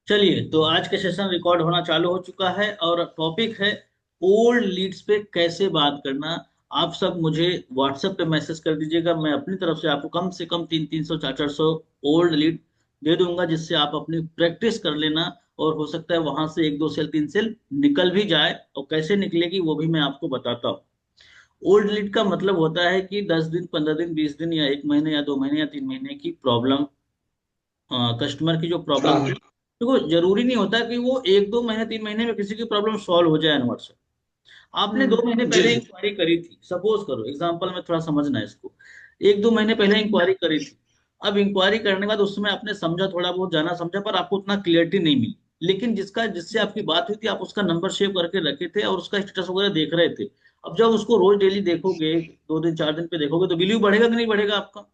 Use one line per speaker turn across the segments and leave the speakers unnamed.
चलिए, तो आज का सेशन रिकॉर्ड होना चालू हो चुका है और टॉपिक है ओल्ड लीड्स पे कैसे बात करना। आप सब मुझे व्हाट्सएप पे मैसेज कर दीजिएगा। मैं अपनी तरफ से आपको कम से कम 300 400 ओल्ड लीड दे दूंगा, जिससे आप अपनी प्रैक्टिस कर लेना। और हो सकता है वहां से एक दो सेल तीन सेल निकल भी जाए, और कैसे निकलेगी वो भी मैं आपको बताता हूँ। ओल्ड लीड का मतलब होता है कि 10 दिन 15 दिन 20 दिन या 1 महीने या 2 महीने या 3 महीने की प्रॉब्लम, कस्टमर की जो प्रॉब्लम थी।
हाँ।
देखो, जरूरी नहीं होता कि वो 1 2 महीने 3 महीने में किसी की प्रॉब्लम सॉल्व हो जाए अनवर से। आपने 2 महीने
जी
पहले
जी।
इंक्वायरी करी थी, सपोज करो एग्जांपल में थोड़ा समझना है इसको। 1 2 महीने पहले इंक्वायरी करी थी। अब इंक्वायरी करने के बाद उसमें आपने समझा, थोड़ा बहुत जाना समझा, पर आपको उतना क्लियरिटी नहीं मिली। लेकिन जिससे आपकी बात हुई थी, आप उसका नंबर सेव करके रखे थे और उसका स्टेटस वगैरह देख रहे थे। अब जब उसको रोज डेली देखोगे, 2 दिन 4 दिन पे देखोगे, तो वैल्यू बढ़ेगा कि नहीं बढ़ेगा आपका?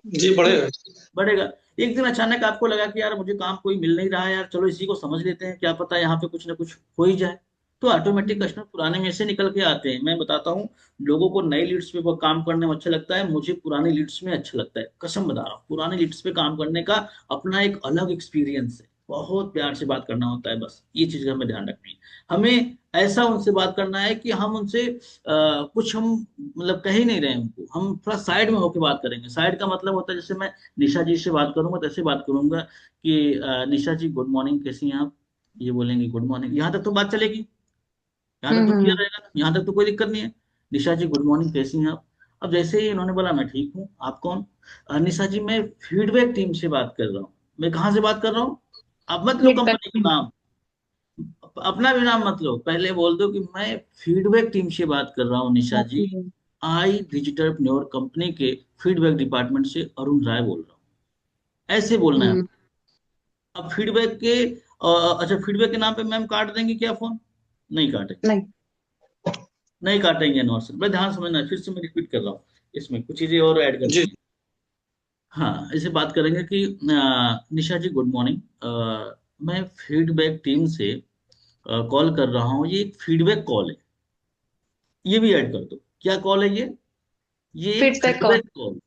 जी बढ़ेगा।
बढ़ेगा। एक दिन अचानक आपको लगा कि यार मुझे काम कोई मिल नहीं रहा है, यार चलो इसी को समझ लेते हैं, क्या पता यहाँ पे कुछ ना कुछ हो ही जाए। तो ऑटोमेटिक कस्टमर पुराने में से निकल के आते हैं। मैं बताता हूँ, लोगों को नई लीड्स पे वो काम करने में अच्छा लगता है, मुझे पुरानी लीड्स में अच्छा लगता है। कसम बता रहा हूँ, पुरानी लीड्स पे काम करने का अपना एक अलग एक्सपीरियंस है। बहुत प्यार से बात करना होता है, बस ये चीज हमें ध्यान रखनी है। हमें ऐसा उनसे बात करना है कि हम उनसे कुछ हम मतलब कह ही नहीं रहे हैं उनको, हम थोड़ा साइड में होकर बात करेंगे। साइड का मतलब होता है, जैसे मैं निशा जी से बात करूंगा तो ऐसे बात करूंगा कि निशा जी गुड मॉर्निंग, कैसी हैं आप? ये बोलेंगे गुड मॉर्निंग, यहाँ तक तो बात चलेगी, यहाँ तक तो क्लियर
हम्म।
रहेगा, यहाँ तक तो कोई दिक्कत नहीं है। निशा जी गुड मॉर्निंग, कैसी हैं आप? अब जैसे ही इन्होंने बोला मैं ठीक हूँ, आप कौन? निशा जी मैं फीडबैक टीम से बात कर रहा हूँ। मैं कहाँ से बात कर रहा हूँ? अब मत लो
फीडबैक।
कंपनी का नाम, अपना भी नाम मत लो, पहले बोल दो कि मैं फीडबैक टीम से बात कर रहा हूँ निशा जी। आई डिजिटल न्योर कंपनी के फीडबैक डिपार्टमेंट से अरुण राय बोल रहा हूँ। ऐसे बोलना है।
हम्म।
अब फीडबैक के अच्छा, फीडबैक के नाम पे मैम काट देंगे क्या फोन? नहीं काटेंगे।
नहीं।
नहीं काटेंगे अनवर सर, मैं ध्यान समझना, फिर से मैं रिपीट कर रहा हूँ, इसमें कुछ चीजें और ऐड करनी
जी।
है। हाँ, ऐसे बात करेंगे कि निशा जी गुड मॉर्निंग, मैं फीडबैक टीम से कॉल कर रहा हूँ। ये एक फीडबैक कॉल है, ये भी ऐड कर दो। क्या कॉल है ये एक
फीडबैक कॉल।
Feedback call.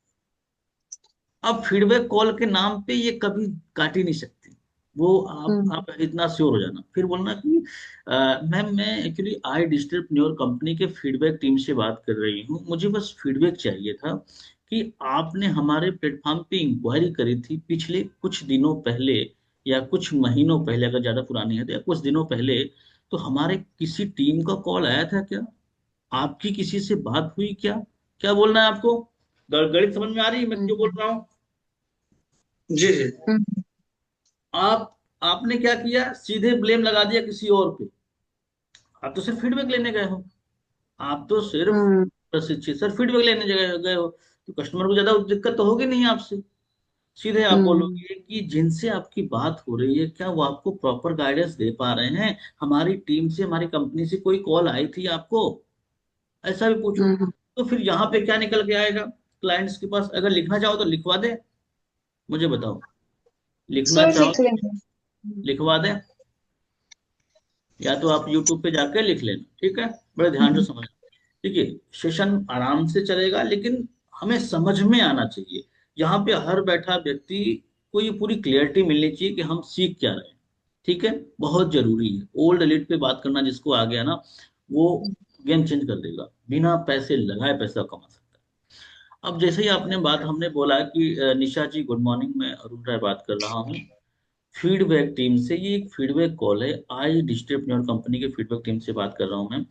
अब फीडबैक कॉल के नाम पे ये कभी काट ही नहीं सकती। वो आप
हम्म।
इतना श्योर हो जाना, फिर बोलना कि मैम मैं एक्चुअली आई डिस्ट्रीब्यूटर कंपनी के फीडबैक टीम से बात कर रही हूँ, मुझे बस फीडबैक चाहिए था कि आपने हमारे प्लेटफॉर्म पे इंक्वायरी करी थी पिछले कुछ दिनों पहले या कुछ महीनों पहले, अगर ज्यादा पुरानी है तो, या कुछ दिनों पहले। तो हमारे किसी टीम का कॉल आया था क्या? आपकी किसी से बात हुई क्या? क्या बोलना है आपको? गणित समझ में आ रही है मैं जो बोल
हम्म।
रहा हूँ?
जी जी।
आप आपने क्या किया, सीधे ब्लेम लगा दिया किसी और पे। आप तो सिर्फ फीडबैक लेने गए हो, आप तो सिर्फ
हम्म।
प्रशिक्षित सर फीडबैक लेने जगह गए हो। तो कस्टमर को ज्यादा दिक्कत तो होगी नहीं आपसे। सीधे आप
हम्म।
बोलोगे कि जिनसे आपकी बात हो रही है, क्या वो आपको प्रॉपर गाइडेंस दे पा रहे हैं? हमारी टीम से, हमारी कंपनी से कोई कॉल आई थी आपको? ऐसा भी पूछो।
हम्म।
तो फिर यहाँ पे क्या निकल के आएगा क्लाइंट्स के पास? अगर लिखना चाहो तो लिखवा दे, मुझे बताओ। लिखना
सर
चाहो
लिख
तो
लेंगे।
लिखवा दे, या तो आप यूट्यूब पे जाकर लिख लेना, ठीक है? बड़े ध्यान से
हम्म।
समझ। देखिए, सेशन आराम से चलेगा, लेकिन हमें समझ में आना चाहिए। यहाँ पे हर बैठा व्यक्ति को ये पूरी क्लियरिटी मिलनी चाहिए कि हम सीख क्या रहे हैं। ठीक है, बहुत जरूरी है। ओल्ड एलिट पे बात करना, जिसको आ गया ना, वो गेम चेंज कर देगा, बिना पैसे लगाए पैसा कमा सकता है। अब जैसे ही आपने बात, हमने बोला कि निशा जी गुड मॉर्निंग, मैं अरुण राय बात कर रहा हूँ फीडबैक टीम से। ये एक फीडबैक कॉल है, आई डिस्ट्रीब्यूटर कंपनी के फीडबैक टीम से बात कर रहा हूँ मैं।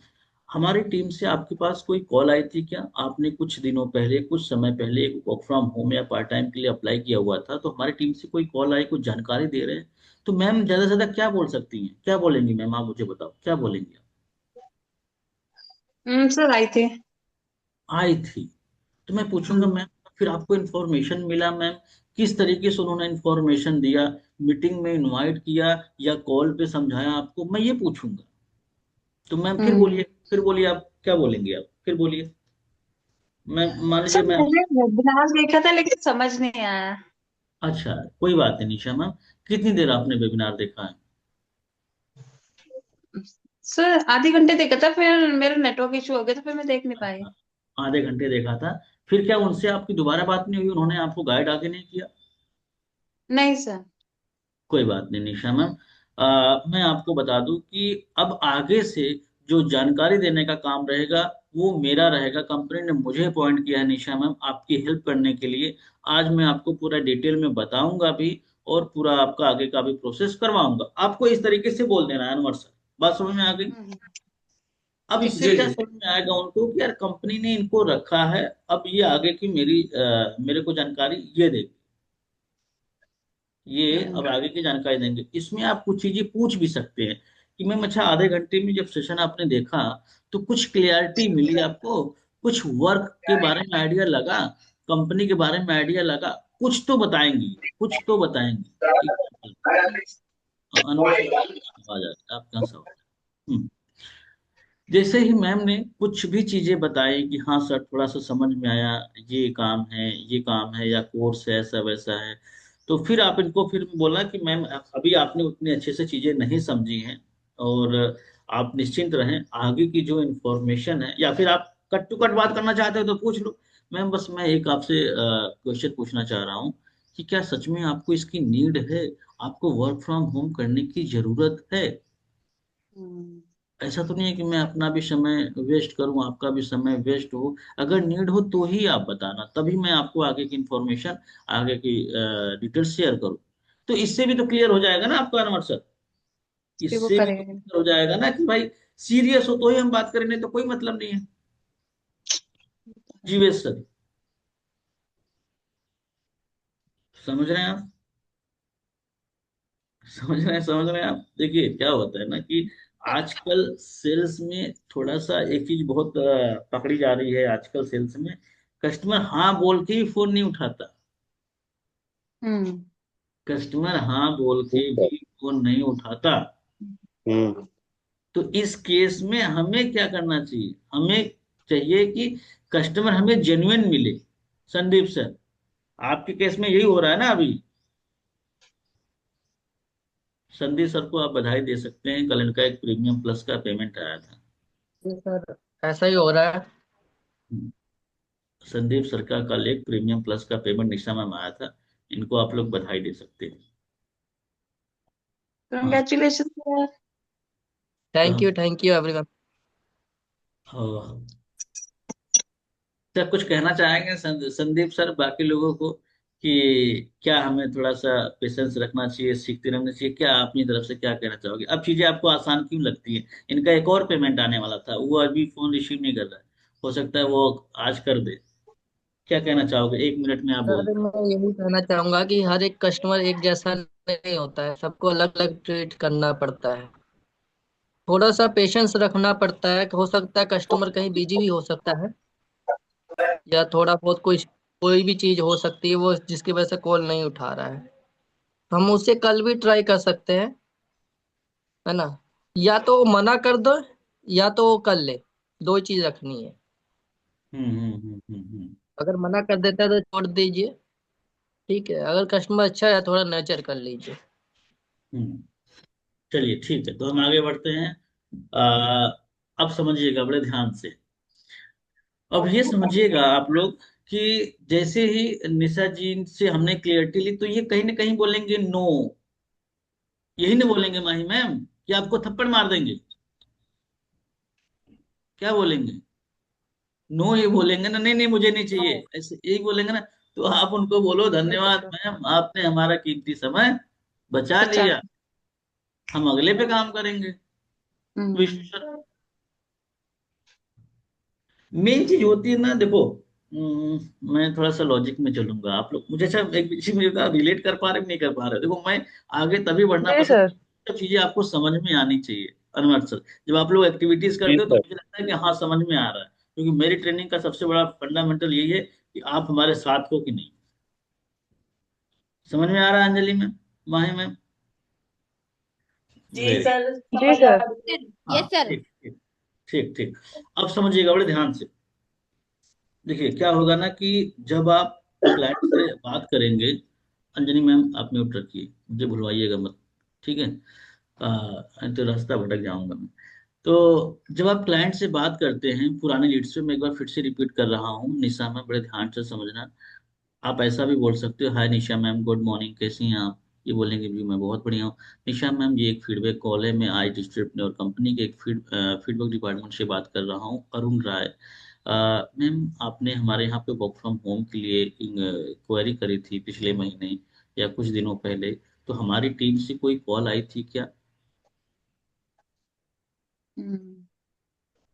हमारी टीम से आपके पास कोई कॉल आई थी क्या? आपने कुछ दिनों पहले, कुछ समय पहले एक वर्क फ्रॉम होम या पार्ट टाइम के लिए अप्लाई किया हुआ था, तो हमारी टीम से कोई कॉल आई, कुछ जानकारी दे रहे हैं? तो मैम ज्यादा से ज्यादा क्या बोल सकती हैं, क्या बोलेंगी मैम? आप मुझे बताओ, क्या बोलेंगी आप?
सर आई थी।
आई थी? तो मैं पूछूंगा
हम्म।
मैम, फिर आपको इन्फॉर्मेशन मिला मैम? किस तरीके से उन्होंने इन्फॉर्मेशन दिया? मीटिंग में इनवाइट किया या कॉल पे समझाया आपको, मैं ये पूछूंगा। तो मैम फिर
हम्म।
बोलिए, फिर बोलिए, आप क्या बोलेंगे? आप फिर बोलिए। मैं मान लीजिए
सर
मैं
मैंने वेबिनार देखा था लेकिन समझ नहीं आया।
अच्छा, कोई बात नहीं निशा मैम। कितनी देर आपने वेबिनार देखा है?
सर आधे घंटे देखा था, फिर मेरा नेटवर्क इशू हो गया तो फिर मैं देख नहीं पाई।
आधे घंटे देखा था? फिर क्या उनसे आपकी दोबारा बात नहीं हुई? उन्होंने आपको गाइड आगे नहीं किया?
नहीं सर।
कोई बात नहीं निशा मैम। मैं आपको बता दूं कि अब आगे से जो जानकारी देने का काम रहेगा वो मेरा रहेगा। कंपनी ने मुझे अपॉइंट किया है निशा मैम आपकी हेल्प करने के लिए। आज मैं आपको पूरा डिटेल में बताऊंगा भी, और पूरा आपका आगे का भी प्रोसेस करवाऊंगा। आपको इस तरीके से बोल देना है अनवर सर। बात समझ में आ गई?
हम्म,
अब
ठीक
इससे
है।
जी
क्या
जी।
समझ में आएगा उनको कि यार कंपनी ने इनको रखा है, अब ये आगे की मेरे को जानकारी ये देगी, ये
हम्म
अब आगे की जानकारी देंगे। इसमें आप कुछ चीजें पूछ भी सकते हैं कि मैम अच्छा आधे घंटे में जब सेशन आपने देखा तो कुछ क्लियरिटी मिली आपको, कुछ वर्क के बारे में आइडिया लगा, कंपनी के बारे में आइडिया लगा, कुछ तो बताएंगी, कुछ तो बताएंगी। एक अनवर सर आपकी आवाज आ रही है, आप कहाँ से हो? हम्म। जैसे ही मैम ने कुछ भी चीजें बताई कि हाँ सर थोड़ा सा समझ में आया, ये काम है, ये काम है, या कोर्स है, ऐसा वैसा है, तो फिर आप इनको फिर बोला कि मैम अभी आपने उतनी अच्छे से चीजें नहीं समझी हैं, और आप निश्चिंत रहें, आगे की जो इन्फॉर्मेशन है, या फिर आप कट टू कट बात करना चाहते हो तो पूछ लो। मैम बस मैं एक आपसे क्वेश्चन पूछना चाह रहा हूँ कि क्या सच में आपको इसकी नीड है, आपको वर्क फ्रॉम होम करने की जरूरत है?
हम्म,
ऐसा तो नहीं है कि मैं अपना भी समय वेस्ट करूं, आपका भी समय वेस्ट हो। अगर नीड हो तो ही आप बताना, तभी मैं आपको आगे की इंफॉर्मेशन, आगे की डिटेल्स शेयर करूं। तो इससे भी तो क्लियर हो जाएगा ना आपका अनवर सर,
फिर वो
इससे भी तो
करेंगे।
क्लियर हो जाएगा ना कि भाई सीरियस हो तो ही हम बात करें, नहीं तो कोई मतलब नहीं है। जीवेश सर, समझ रहे हैं आप? समझ रहे हैं आप? देखिए क्या होता है ना कि आजकल सेल्स में थोड़ा सा एक चीज बहुत पकड़ी जा रही है आजकल सेल्स में। कस्टमर हाँ बोल के ही फोन नहीं उठाता,
हम्म
कस्टमर हाँ बोल के भी फोन नहीं उठाता।
हम्म।
तो इस केस में हमें क्या करना चाहिए? हमें चाहिए कि कस्टमर हमें जेन्युइन मिले। संदीप सर, आपके केस में यही हो रहा है ना अभी। संदीप सर को आप बधाई दे सकते हैं, कल इनका एक प्रीमियम प्लस का पेमेंट आया था।
जी सर, ऐसा ही हो रहा है।
संदीप सर का कल एक प्रीमियम प्लस का पेमेंट निशा मैम आया था, इनको आप लोग बधाई दे सकते हैं। हाँ।
Congratulation sir.
तो हम
थैंक यू एवरीवन।
हाँ, सर कुछ कहना चाहेंगे संदीप सर बाकी लोगों को कि क्या हमें थोड़ा सा पेशेंस रखना चाहिए, सीखते रहना चाहिए, क्या अपनी तरफ से क्या कहना चाहोगे? अब चीजें आपको आसान क्यों लगती है? इनका एक और पेमेंट आने वाला था, वो अभी फोन रिसीव नहीं कर रहा है, हो सकता है वो आज कर दे। क्या कहना चाहोगे? 1 मिनट में आप बोल
सर मैं यही कहना चाहूंगा कि हर एक कस्टमर एक जैसा नहीं होता है, सबको अलग अलग ट्रीट करना पड़ता है। थोड़ा सा पेशेंस रखना पड़ता है, हो सकता है कस्टमर कहीं बिजी भी हो सकता है, या थोड़ा बहुत कोई कोई भी चीज हो सकती है वो जिसकी वजह से कॉल नहीं उठा रहा है। तो हम उससे कल भी ट्राई कर सकते हैं, है ना। या तो मना कर दो, या तो वो कर ले, दो चीज रखनी है। अगर मना कर देता है तो छोड़ दीजिए, ठीक है। अगर कस्टमर अच्छा है थोड़ा नर्चर कर लीजिए।
हम्म। चलिए ठीक है, तो हम आगे बढ़ते हैं। आ, अब समझिएगा बड़े ध्यान से। अब ये समझिएगा आप लोग कि जैसे ही निशा जी से हमने क्लियरिटी ली तो ये कहीं ना कहीं बोलेंगे नो, यही नहीं बोलेंगे माही मैम कि आपको थप्पड़ मार देंगे? क्या बोलेंगे? नो ये बोलेंगे ना, नहीं नहीं मुझे नहीं चाहिए, ऐसे यही बोलेंगे ना। तो आप उनको बोलो धन्यवाद मैम, आपने हमारा कीमती समय बचा
अच्छा।
लिया, हम अगले पे काम करेंगे।
हम्म
विश्व मेन चीज होती है ना, देखो मैं थोड़ा सा लॉजिक में चलूंगा, आप लोग मुझे अच्छा एक चीज मुझे रिलेट कर पा रहे नहीं कर पा रहे? देखो मैं आगे तभी बढ़ना
जी
पसंद,
सर।
सब चीजें आपको समझ में आनी चाहिए। अनवर सर, जब आप लोग एक्टिविटीज
जी
करते हो तो
सर।
मुझे लगता है कि हाँ समझ में आ रहा है, क्योंकि मेरी ट्रेनिंग का सबसे बड़ा फंडामेंटल यही है कि आप हमारे साथ हो कि नहीं। समझ में आ रहा है अंजलि मैम, माही मैम?
जी
वेरी,
सर, जी सर।
हाँ
यस सर।
ठीक ठीक ठीक ठीक। अब समझिएगा बड़े ध्यान से। देखिए क्या होगा ना कि जब आप क्लाइंट से बात करेंगे, अंजनी मैम आप म्यूट रखिए, मुझे भुलवाइएगा मत, ठीक है? नहीं तो रास्ता भटक जाऊंगा मैं। तो जब आप क्लाइंट से बात करते हैं पुराने लीड्स पे, मैं एक बार फिर से रिपीट कर रहा हूँ निशा मैम, बड़े ध्यान से समझना। आप ऐसा भी बोल सकते हो, हाय निशा मैम, गुड मॉर्निंग, कैसी हैं आप? ये बोलेंगे जी मैं बहुत बढ़िया हूँ। निशा मैम ये एक फीडबैक कॉल है, मैं आई डिस्ट्रीब्यूटर और कंपनी के एक फीडबैक डिपार्टमेंट से बात कर रहा हूँ, अरुण राय। मैम आपने हमारे यहाँ पे वर्क फ्रॉम होम के लिए क्वेरी करी थी पिछले महीने या कुछ दिनों पहले, तो हमारी टीम से कोई कॉल आई थी क्या?
हम्म।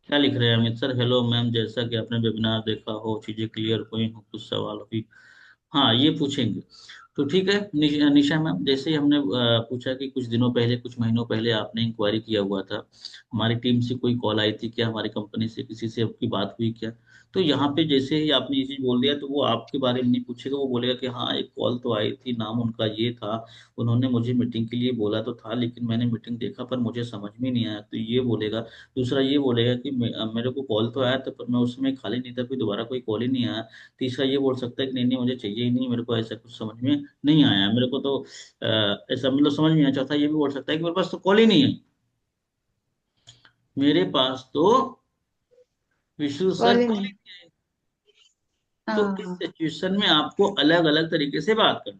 क्या लिख रहे हैं अमित सर? हेलो मैम, जैसा कि आपने वेबिनार देखा हो, चीजें क्लियर हुई हो, कुछ सवाल हुई। हाँ ये पूछेंगे। तो ठीक है निशा मैम, जैसे ही हमने पूछा कि कुछ दिनों पहले कुछ महीनों पहले आपने इंक्वायरी किया हुआ था, हमारी टीम से कोई कॉल आई थी क्या, हमारी कंपनी से किसी से आपकी बात हुई क्या? तो यहाँ पे जैसे ही आपने ये चीज बोल दिया, तो वो आपके बारे में नहीं पूछेगा, वो बोलेगा कि हाँ एक कॉल तो आई थी, नाम उनका ये था, उन्होंने मुझे मीटिंग के लिए बोला तो था, लेकिन मैंने मीटिंग देखा पर मुझे समझ में नहीं आया, तो ये बोलेगा। दूसरा ये बोलेगा कि मेरे को कॉल तो आया था पर मैं उसमें खाली नहीं था, फिर दोबारा कोई कॉल ही नहीं आया। तीसरा ये बोल सकता है कि नहीं नहीं मुझे चाहिए ही नहीं, मेरे को ऐसा कुछ समझ में नहीं आया, मेरे को तो ऐसा मतलब समझ में आया। चौथा ये भी बोल सकता है कि मेरे पास तो कॉल ही नहीं है, मेरे पास तो विशु सर
कॉल
कॉल
नहीं।
ही नहीं है। तो इस
हाँ,
सिचुएशन में आपको अलग अलग तरीके से बात करनी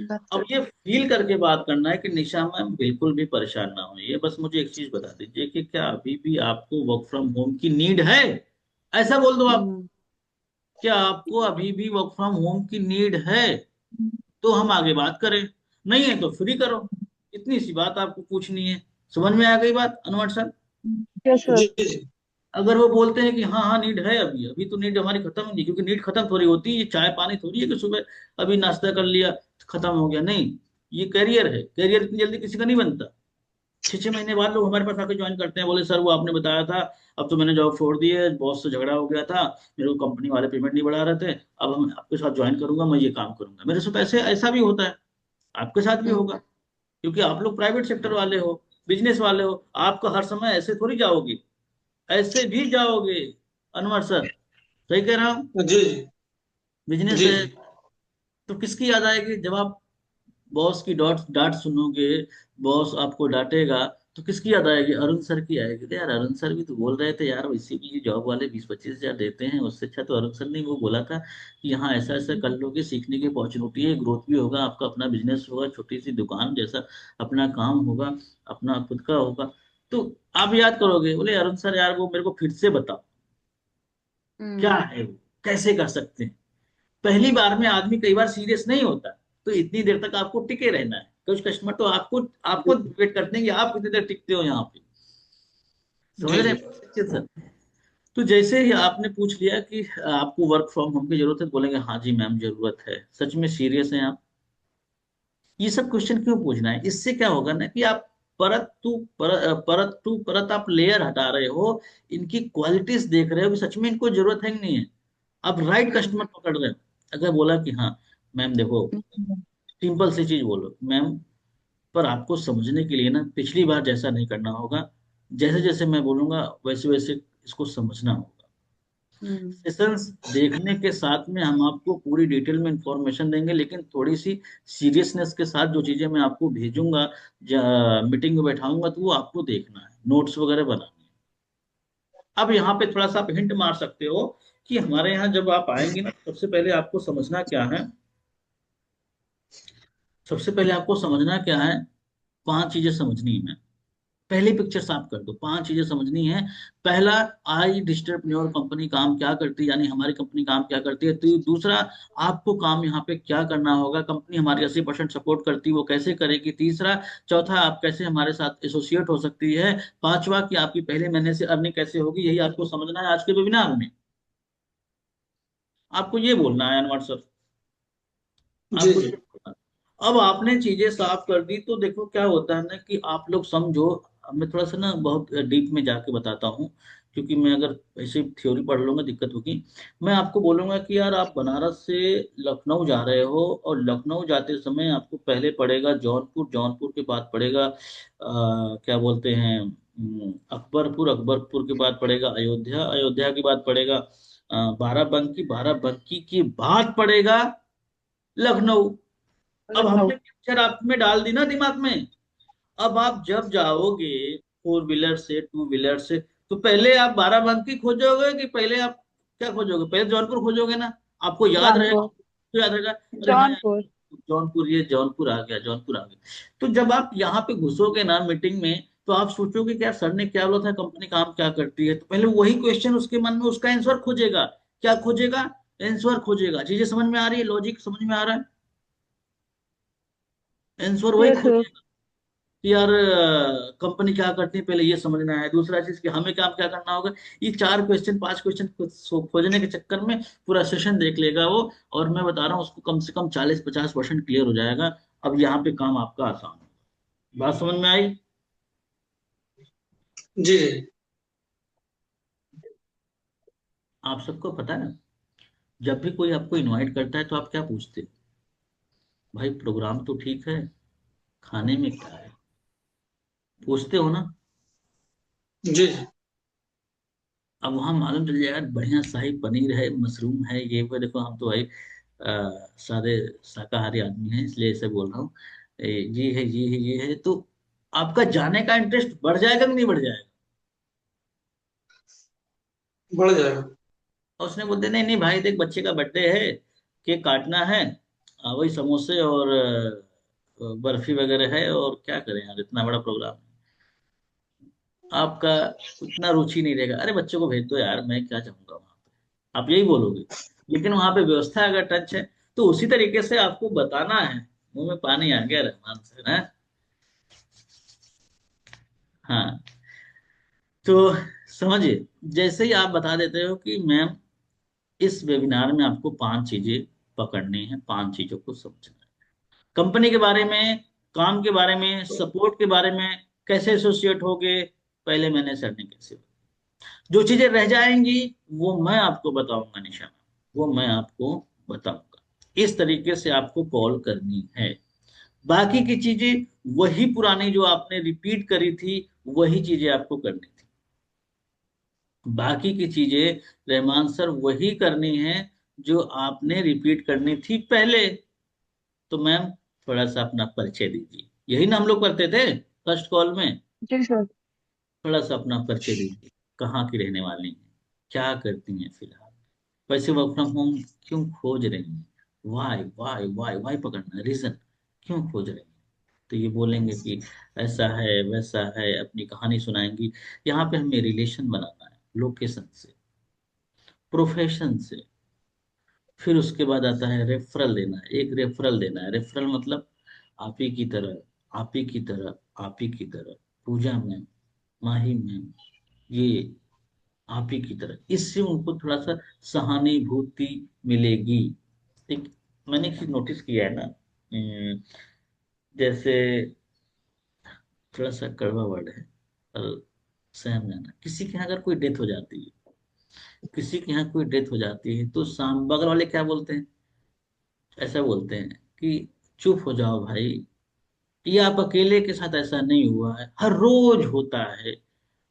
है।
बात
अब
करनी।
ये फील करके बात करना है कि निशा मैम बिल्कुल भी परेशान ना होइए, बस मुझे एक चीज बता दीजिए कि क्या अभी भी आपको वर्क फ्रॉम होम की नीड है? ऐसा बोल दो आप।
हम्म।
क्या आपको अभी भी वर्क फ्रॉम होम की नीड है? तो हम आगे बात करें, नहीं है तो फ्री करो। इतनी सी बात आपको पूछनी है। समझ में आ गई बात अनुवर सर?
Yes sir.
जी जी।
अगर वो बोलते हैं कि हाँ हाँ नीड है, अभी अभी तो नीड हमारी खत्म ही नहीं, क्योंकि नीड खत्म थोड़ी होती है, ये चाय पानी थोड़ी है कि सुबह अभी नाश्ता कर लिया खत्म हो गया, नहीं। ये करियर है, करियर इतनी जल्दी किसी का नहीं बनता। 6 6 महीने बाद लोग हमारे पास आके ज्वाइन करते हैं, बोले सर वो आपने बताया था, अब तो मैंने जॉब छोड़ दी है, बॉस से झगड़ा हो गया था, मेरे को कंपनी वाले पेमेंट नहीं बढ़ा रहे थे, अब हम आपके साथ ज्वाइन करूंगा, मैं ये काम करूंगा। मेरे साथ ऐसे ऐसा भी होता है, आपके साथ भी होगा, क्योंकि आप लोग प्राइवेट सेक्टर वाले हो, बिजनेस वाले हो, आपका हर समय ऐसे थोड़ी जाओगे, ऐसे भी जाओगे। अनवर सर सही कह रहा हूँ?
जी
बिजनेस
जी
है।
जी।
तो किसकी याद आएगी जब आप बॉस की डांट डांट सुनोगे, बॉस आपको डांटेगा, तो किसकी याद आएगी? अरुण सर की आएगी। तो यार अरुण सर भी तो बोल रहे थे यार, वैसे भी ये जॉब वाले 20 25 हजार देते हैं, उससे अच्छा तो अरुण सर ने वो बोला था कि यहाँ ऐसा ऐसा कर लोगे, सीखने की अपॉर्चुनिटी है, ग्रोथ भी होगा, आपका अपना बिजनेस होगा, छोटी सी दुकान जैसा अपना काम होगा, अपना खुद का होगा। तो आप याद करोगे, बोले अरुण सर यार वो मेरे को फिर से बताओ क्या
हम्म।
है वो, कैसे कर सकते हैं। पहली बार में आदमी कई बार सीरियस नहीं होता, तो इतनी देर तक आपको टिके रहना है। कुछ कस्टमर तो आपको आपको वेट करते हैं कि आप कितनी देर टिकते हो यहाँ पे। समझ
जी
रहे
जी।
हैं अच्छे से? तो जैसे ही आपने पूछ लिया कि आपको वर्क फ्रॉम होम की जरूरत है, तो बोलेंगे हाँ जी मैम जरूरत है, सच में सीरियस हैं आप? ये सब क्वेश्चन क्यों पूछना है? इससे क्या होगा ना कि आप परत टू परत आप लेयर हटा रहे हो, इनकी क्वालिटीज देख रहे हो कि सच में इनको जरूरत है कि नहीं है। आप राइट कस्टमर पकड़ रहे हो। अगर बोला कि हाँ मैम देखो, सिंपल सी चीज बोलो मैम, पर आपको समझने के लिए ना पिछली बार जैसा नहीं करना होगा, जैसे जैसे मैं बोलूंगा वैसे वैसे इसको समझना होगा। सेशंस देखने के साथ में हम आपको पूरी डिटेल में इंफॉर्मेशन देंगे, लेकिन थोड़ी सी सीरियसनेस के साथ जो चीजें मैं आपको भेजूंगा, मीटिंग में बैठाऊंगा, तो वो आपको देखना है, नोट्स वगैरह बनाने हैं। अब यहाँ पे थोड़ा सा आप हिंट मार सकते हो कि हमारे यहाँ जब आप आएंगे ना, सबसे पहले आपको समझना क्या है, सबसे पहले आपको समझना क्या है, 5 चीजें समझनी है। पहली पिक्चर साफ कर दो, 5 चीजें समझनी है। पहला, आई डिस्टरप्रेन्योर कंपनी काम क्या करती है, यानी हमारी कंपनी काम क्या करती है। तो दूसरा, आपको काम यहाँ पे क्या करना होगा, कंपनी हमारी 80% सपोर्ट करती है, वो कैसे करेगी। तीसरा, चौथा, आप कैसे हमारे साथ एसोसिएट हो सकती है। पांचवा, कि आपकी पहले महीने से अर्निंग कैसे होगी, यही आपको समझना है आज के वेबिनार में। आपको ये बोलना है अनवर सर,
जी
आपको ये
जी।
बोलना है। अब आपने चीजें साफ कर दी, तो देखो क्या होता है ना कि आप लोग समझो। अब मैं थोड़ा सा ना बहुत डीप में जाके बताता हूँ, क्योंकि मैं अगर ऐसे थ्योरी पढ़ लूंगा दिक्कत होगी। मैं आपको बोलूंगा कि यार आप बनारस से लखनऊ जा रहे हो, और लखनऊ जाते समय आपको पहले पड़ेगा जौनपुर, जौनपुर के बाद पड़ेगा क्या बोलते हैं अकबरपुर, अकबरपुर के बाद पड़ेगा अयोध्या, अयोध्या के बाद पड़ेगा बाराबंकी, बाराबंकी के बाद पड़ेगा लखनऊ। अब
लखनऊ।
हमने पिक्चर आप में डाल दी ना दिमाग में। अब आप जब जाओगे 4 व्हीलर से, 2 व्हीलर से, तो पहले आप बाराबंकी खोजोगे कि पहले आप क्या खोजोगे? पहले जौनपुर खोजोगे ना। आपको याद रहेगा
जौनपुर।
तो याद रहेगा, अरे हाँ यार,
जौनपुर।
जौनपुर, ये जौनपुर आ गया, जौनपुर आ गया। तो जब आप यहाँ पे घुसोगे ना मीटिंग में, तो आप सोचोगे कि यार सर ने क्या बोला था, कंपनी काम क्या करती है, तो पहले वही क्वेश्चन उसके मन में, उसका आंसर खोजेगा। क्या खोजेगा? आंसर खोजेगा। चीजें समझ में आ रही है, लॉजिक समझ में आ रहा है, आंसर वही
यस सर।
खोजेगा कि यार कंपनी क्या करती है, पहले ये समझना है। दूसरा चीज कि हमें काम क्या करना होगा। ये 4 क्वेश्चन 5 क्वेश्चन खोजने के चक्कर में पूरा सेशन देख लेगा वो। और मैं बता रहा हूँ, उसको कम से कम 40-50% क्लियर हो जाएगा। अब यहाँ पे काम आपका आसान होगा। बात समझ में आई?
जी जी।
आप सबको पता है ना, जब भी कोई आपको इनवाइट करता है तो आप क्या पूछते हैं? भाई प्रोग्राम तो ठीक है, खाने में क्या है, पूछते हो ना?
जी जी।
अब वहां मालूम चल जाएगा बढ़िया शाही पनीर है, मशरूम है, ये वो। देखो हम तो भाई सादे शाकाहारी आदमी हैं, इसलिए ऐसे बोल रहा हूँ। ये है, ये है, ये है, तो आपका जाने का इंटरेस्ट बढ़ जाएगा कि नहीं बढ़ जाएगा?
बढ़ जाएगा।
और उसने बोलते नहीं नहीं भाई, देख बच्चे का बर्थडे है, केक काटना है, वही समोसे और बर्फी वगैरह है, और क्या करें यार, इतना बड़ा प्रोग्राम है। आपका उतना रुचि नहीं रहेगा, अरे बच्चों को भेज दो यार, मैं क्या चाहूंगा वहां पे, आप यही बोलोगे। लेकिन वहां पे व्यवस्था अगर टच है, तो उसी तरीके से आपको बताना है। मुंह में पानी आ गया रहमान से ना। हाँ, तो समझिए, जैसे ही आप बता देते हो कि मैम इस वेबिनार में आपको 5 चीजें पकड़नी है, 5 चीजों को समझना है, कंपनी के बारे में, काम के बारे में, सपोर्ट के बारे में, कैसे एसोसिएट होगे, पहले मैंने सर ने कैसे, जो चीजें रह जाएंगी वो मैं आपको बताऊंगा निशा, वो मैं आपको बताऊंगा। इस तरीके से आपको कॉल करनी है। बाकी की चीजें वही पुरानी जो आपने रिपीट करी थी, वही चीजें आपको करनी थी। बाकी की चीजें रहमान सर वही करनी है जो आपने रिपीट करनी थी पहले। तो मैम थोड़ा सा अपना परिचय दीजिए, यही ना हम लोग करते थे फर्स्ट कॉल में।
जी सर।
थोड़ा सा अपना परिचय दीजिए, कहाँ की रहने वाली हैं, क्या करती हैं फिलहाल, वैसे वर्क फ्रॉम होम क्यों खोज रही हैं, वाई वाई वाई वाई पकड़ना, रीजन क्यों खोज रही हैं। तो ये बोलेंगे कि ऐसा है वैसा है, अपनी कहानी सुनाएंगी। यहाँ पे हमें रिलेशन बनाना है, लोकेशन से, प्रोफेशन से। फिर उसके बाद आता है रेफरल देना है, एक रेफरल देना है। रेफरल मतलब आप ही की तरह, आप ही की तरह, आप ही की तरह, पूजा में, माही में, ये आप ही की तरह, इससे उनको थोड़ा सा सहानुभूति मिलेगी। एक मैंने एक चीज नोटिस किया है ना, जैसे थोड़ा सा कड़वा वर्ड है पर सहम जाना, किसी के यहाँ अगर कोई डेथ हो जाती है, किसी के यहाँ कोई डेथ हो जाती है, तो साम बगल वाले क्या बोलते हैं? ऐसा बोलते हैं कि चुप हो जाओ भाई, ये आप अकेले के साथ ऐसा नहीं हुआ है, हर रोज होता है।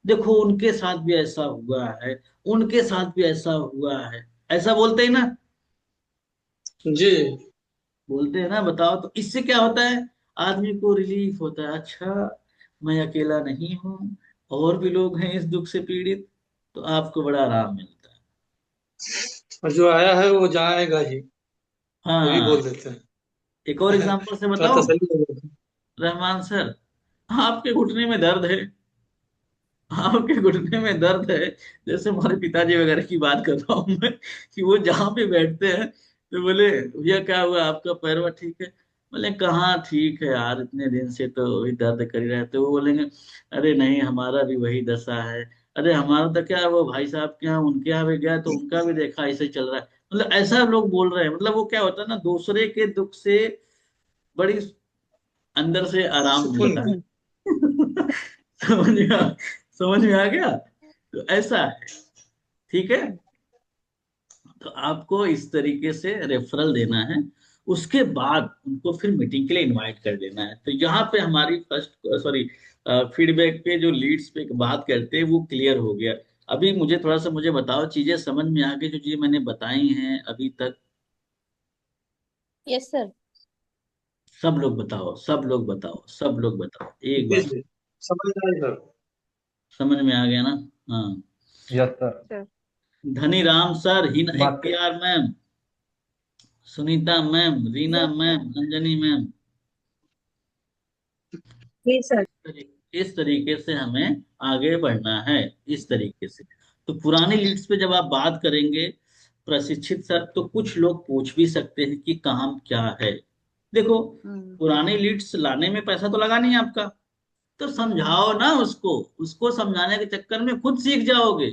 देखो उनके साथ भी ऐसा हुआ है, उनके साथ भी ऐसा हुआ है, ऐसा बोलते हैं ना?
जी
बोलते हैं ना, बताओ। तो इससे क्या होता है? आदमी को रिलीफ होता है, अच्छा मैं अकेला नहीं हूँ, और भी लोग हैं इस दुख से पीड़ित। तो आपको बड़ा आराम मिलता है।
और जो आया है वो जाएगा ही, ये भी बोल
हाँ,
देते
एक और
हैं।
एग्जांपल से
थोड़ा
बताओ,
तसल्ली हो जाती
रहमान सर, आपके घुटने में दर्द है, आपके घुटने में दर्द है, जैसे हमारे पिताजी वगैरह की बात कर रहा हूँ मैं, कि वो जहाँ पे बैठते हैं तो बोले भैया क्या हुआ, आपका पैरवा ठीक है? बोले कहाँ ठीक है यार, इतने दिन से तो वही दर्द कर ही रहते। वो बोलेंगे अरे नहीं, हमारा भी वही दशा है। अरे हमारा तो क्या है, वो भाई साहब के यहाँ, उनके यहाँ भी गया तो उनका भी देखा ऐसे ही चल रहा है। मतलब ऐसा लोग बोल रहे हैं, मतलब वो क्या होता है ना, दूसरे के दुख से बड़ी अंदर से
है।
आराम
सुकून
मिलता
मिलता
है। समझ में आ समझ में आ गया? तो ऐसा है, ठीक है। तो आपको इस तरीके से रेफरल देना है। उसके बाद उनको फिर मीटिंग के लिए इनवाइट कर देना है। तो यहाँ पे हमारी फर्स्ट, सॉरी, फीडबैक पे जो लीड्स पे बात करते हैं वो क्लियर हो गया। अभी मुझे थोड़ा सा मुझे बताओ, चीजें समझ में आ गई जो चीजें मैंने बताई हैं अभी तक?
Yes sir.
सब लोग बताओ, सब लोग बताओ, सब लोग बताओ
है।
एक
जी
बार।
जी। समझ आए सर।
समझ में आ गया ना? हाँ।
Yes sir.
Sir.
Dhani Ram sir, हिन
बात कर।
एक्टियार ma'am, Sunita ma'am, Reena ma'am, Anjani ma'am.
जी सर।
इस तरीके से हमें आगे बढ़ना है, इस तरीके से। तो पुरानी लीड्स पे जब आप बात करेंगे प्रशिक्षित सर, तो कुछ लोग पूछ भी सकते हैं कि काम क्या है। देखो, पुरानी लीड्स लाने में पैसा तो लगा नहीं आपका, तो समझाओ ना उसको। उसको समझाने के चक्कर में खुद सीख जाओगे।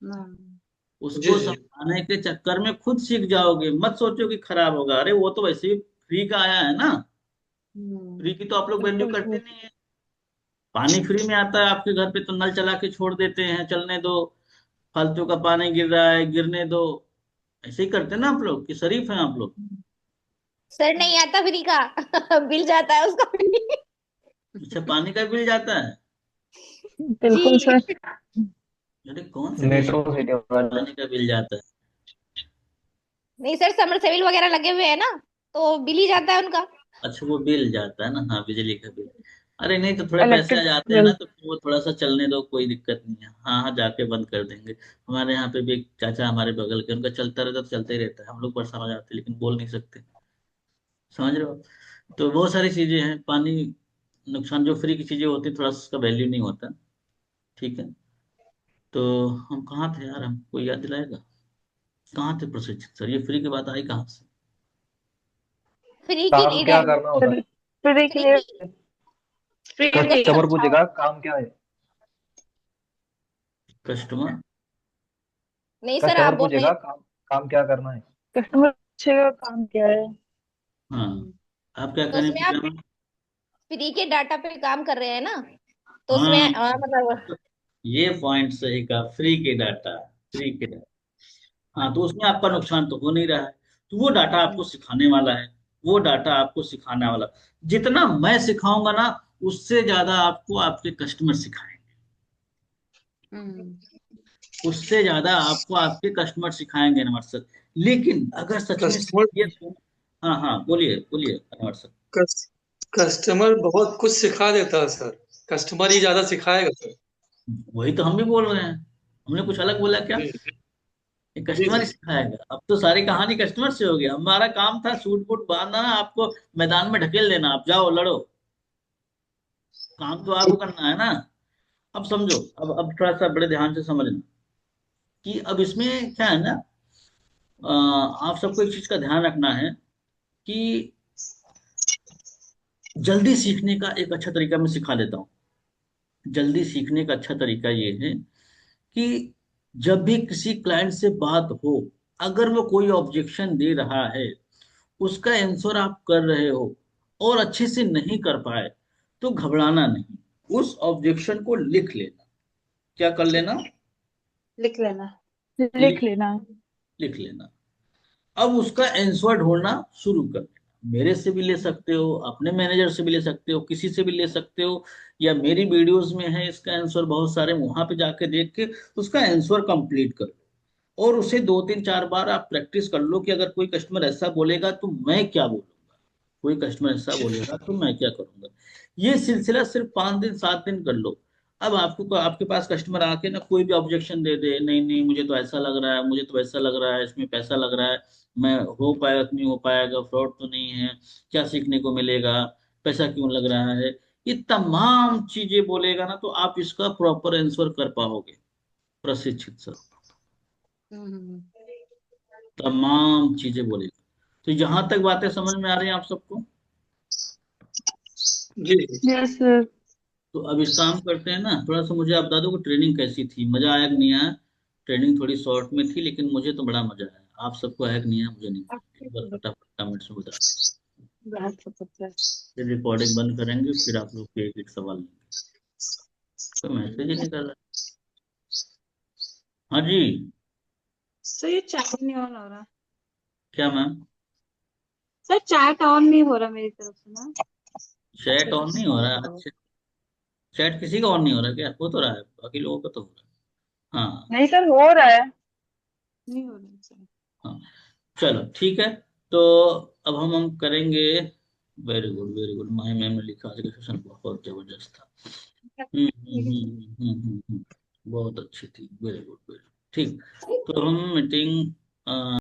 जी
उसको
जी।
समझाने के चक्कर में खुद सीख जाओगे। मत सोचो कि खराब होगा, अरे वो तो वैसे ही फ्री का आया है ना। फ्री की तो आप लोग वैल्यू करते नहीं है। पानी फ्री में आता है आपके घर पे तो नल चला के छोड़ देते हैं, चलने दो, फालतू का पानी गिर रहा है गिरने दो। ऐसे ही करते हैं ना आप लोग, कि शरीफ हैं आप लोग।
सर नहीं आता फ्री का। बिल जाता है उसका भी।
अच्छा, पानी का बिल जाता है?
बिल्कुल
जी।
सर।
अरे कौन से देश
मेट्रो
में
सिटी वाला।
पानी का बिल जाता है?
नहीं सर, समरसेबिल वगैरह लगे हुए हैं ना, तो बिल ही जाता है उनका।
अच्छा, वो बिल जाता है ना, हाँ, बिजली का बिल। अरे नहीं, तो थोड़े पैसे आ
इलेक्ट्रिक
जाते हैं ना,
बिल।
तो फिर वो थोड़ा सा चलने दो, कोई दिक्कत नहीं है। हाँ हाँ, जाके बंद कर देंगे। हमारे यहाँ पे भी एक चाचा हमारे बगल के, उनका चलता रहता तो चलता ही रहता है। हम लोग परेशान हो जाते हैं लेकिन बोल नहीं सकते। समझ रहे हो? तो बहुत सारी चीजें हैं। पानी नुकसान, जो फ्री की चीजें होती है थोड़ा सा उसका वैल्यू नहीं होता। ठीक है। तो हम कहाँ थे यार, हमको याद दिलाएगा? कहाँ थे प्रशिक्षित सर? ये फ्री की बात आई कहाँ से?
फ्री की
काम
नीड
क्या
है।
करना होता है?
फ्री के
फ्री
लिए।
की
फ्री के
उनको
लिए।
कस्टमर
समझाओ।
पूछेगा काम क्या है।
कस्टमर?
नहीं सर, आप
कस्टमर
बोल रहे हैं।
पूछेगा काम काम क्या करना है।
कस्टमर पूछेगा काम क्या है।
हाँ, आप क्या
तो
करें
उसमें आप
पूजा में?
फ्री के डाटा पे काम कर रहे हैं ना, तो उसमें
हाँ,
मतलब।
ये पॉइंट सही कहा, फ्री के डाटा। फ्री के डाटा, हाँ, तो उसमें आपका नुकसान तो हो नहीं रहा है। तो वो डाटा आपको सिखाने वाला है। वो डाटा आपको सिखाने वाला। जितना मैं सिखाऊंगा ना, उससे ज्यादा आपको आपके कस्टमर सिखाएंगे। उससे ज्यादा आपको आपके कस्टमर सिखाएंगे अनवर सर। लेकिन अगर सच में
कस्टमर
सीखिए तो। हाँ हाँ, बोलिए बोलिए अनवर सर।
कस, कस्टमर बहुत कुछ सिखा देता है सर। कस्टमर ही ज्यादा सिखाएगा सर।
वही तो हम भी बोल रहे हैं। हमने कुछ अलग बोला क्या?
जी
ये
जी
कस्टमर
जी।
ही सिखाएगा। अब तो सारी कहानी कस्टमर से हो गया। हमारा काम था सूट बूट बांधना, आपको मैदान में ढकेल देना, आप जाओ लड़ो। काम तो आपको करना है ना। अब समझो, अब थोड़ा सा बड़े ध्यान से समझना कि अब इसमें क्या है ना, आप सबको एक चीज का ध्यान रखना है कि जल्दी सीखने का एक अच्छा तरीका मैं सिखा देता हूँ। जल्दी सीखने का अच्छा तरीका ये है कि जब भी किसी क्लाइंट से बात हो, अगर वो कोई ऑब्जेक्शन दे रहा है, उसका आंसर आप कर रहे हो और अच्छे से नहीं कर पाए, तो घबराना नहीं। उस ऑब्जेक्शन को लिख लेना। क्या कर लेना?
लिख लेना। लिख
लिख
लेना।
लिख लेना। अब उसका आंसर ढूंढना शुरू कर देना। मेरे से भी ले सकते हो, अपने मैनेजर से भी ले सकते हो, किसी से भी ले सकते हो, या मेरी वीडियोस में है इसका आंसर बहुत सारे, वहां पे जाके देख के उसका आंसर कंप्लीट कर लो। और उसे 2 3 4 बार आप प्रैक्टिस कर लो कि अगर कोई कस्टमर ऐसा बोलेगा तो मैं क्या बोलूंगा। कोई कस्टमर ऐसा बोलेगा तो मैं क्या करूंगा। ये सिलसिला सिर्फ 5 दिन 7 दिन कर लो। अब आपको, आपके पास कस्टमर आके ना कोई भी ऑब्जेक्शन दे दे, नहीं नहीं मुझे तो ऐसा लग रहा है, मुझे तो ऐसा लग रहा है, इसमें पैसा लग रहा है, मैं हो पाएगा कि नहीं हो पाएगा, फ्रॉड तो नहीं है, क्या सीखने को मिलेगा, पैसा क्यों लग रहा है, ये तमाम चीजें बोलेगा ना, तो आप इसका प्रॉपर आंसर कर पाओगे प्रशिक्षित सर। तमाम चीजें बोलेगा। तो यहां तक बातें समझ में आ रही हैं आप सबको?
जी जी।
Yes sir.
तो अब एक काम करते हैं ना, थोड़ा सा मुझे आप बता दो कि ट्रेनिंग कैसी थी, मजा आया कि नहीं आया? ट्रेनिंग थोड़ी शॉर्ट में थी लेकिन मुझे तो बड़ा मजा आया। आप सबको आया कि नहीं आया मुझे नहीं मालूम। एक बार फटाफट कमेंट्स में बता।
बहुत पता
फिर रिकॉर्डिंग बंद करेंगे, फिर आप लोग के एक एक सवाल लेंगे। तो मैसेज ही नहीं कर रहा। हाँ जी।
सर, ये चैट नहीं ऑन हो रहा।
क्या मैम?
सर, चैट ऑन नहीं हो रहा मेरी तरफ से ना।
चैट ऑन नहीं हो रहा है? अच्छा, चैट किसी का ऑन नहीं हो रहा क्या? हो तो रहा है, बाकी लोगों का तो हो रहा है। हाँ
नहीं सर, हो रहा है। नहीं हो रहा है सर।
हाँ, चलो ठीक है। तो अब हम करेंगे। Very good very good, my ma'am ने लिखा आज का सेशन बहुत जबरदस्त था। बहुत अच्छी थी, वेरी गुड वेरी। ठीक। तो हम मीटिंग